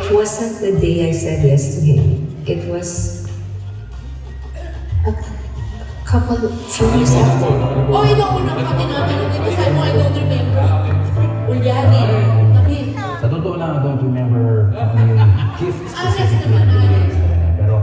it wasn't the day I said yes to him. It was a few years after. Oh, inuunang kami namin. Ito sabi mo, I don't remember. Ulyanin. Kami. Sa totoo lang, I don't remember yung gift specifically naman, na binigay ko sa kanya. Pero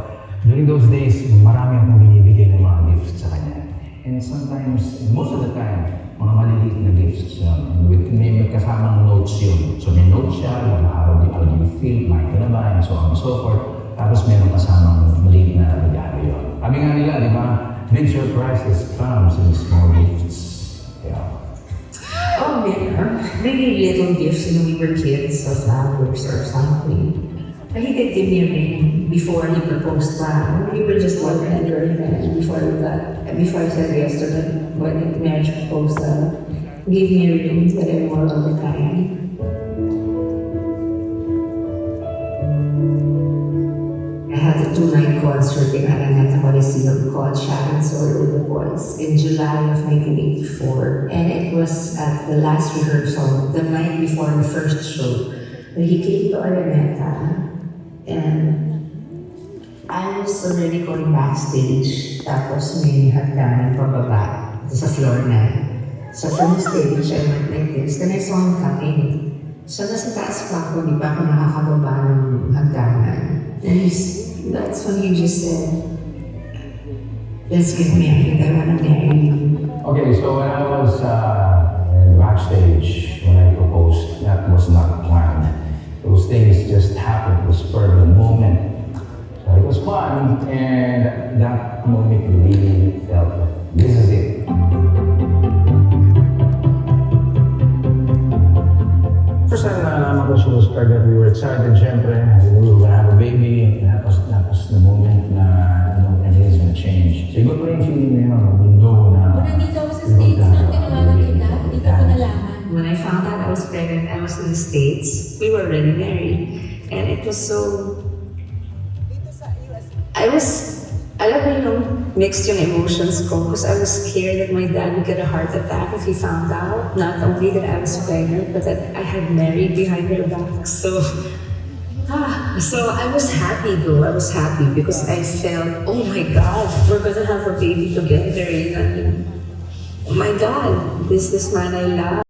during those days, marami akong binibigay ng mga gifts sa kanya. And sometimes, most of the time, mga maliliit na gifts yun. May kasamang notes yun. So may notes siya, how do you feel, like ka na ba, and so on and so forth. Tapos meron kasamang maliit na regalo yun. Sabi nga nila, di ba, big surprises comes in small gifts. Yeah. Oh, yeah. Maybe little gifts when we were kids, or flowers or something. But he did give me a ring before he proposed pa. We were just boyfriend and girlfriend before I said yes to the marriage proposal. He gave me a ring that I wore all the time. I had a 2-night concert in Araneta Coliseum called Sharon Soul the Boys in July of 1984. And it was at the last rehearsal, the night before the first show. He came to Araneta and I was already going backstage. Tapos may hagdanan pababa sa floor 9. So from the stage, I went like this. Then I saw him coming. So nasa taas pa ako, di ba ako nakakababa ng hagdanan. And that's when he just said, let's get married, I wanna marry you. Okay, so when I was backstage, when I proposed, that was not planned. Those things just happened, it was spur of the moment. So it was fun, and that moment really felt, this is it. First time na nalaman ko she was pregnant, we were excited, syempre, we were gonna have a baby, and that was the moment na, everything's gonna change. So iba pa yung feeling na yun, mundo na, Kung nandito ako sa States, nang tinawagan kita, hindi ko nalaman. When I found out I was pregnant, I was in the States. We were already married. And it was so... alam mo yung mixed yung emotions ko because I was scared that my dad would get a heart attack if he found out. Not only that I was pregnant, but that I had married behind her back. So I was happy though. I was happy because I felt, oh my God, we're gonna have a baby together. And, oh my God, this man I love.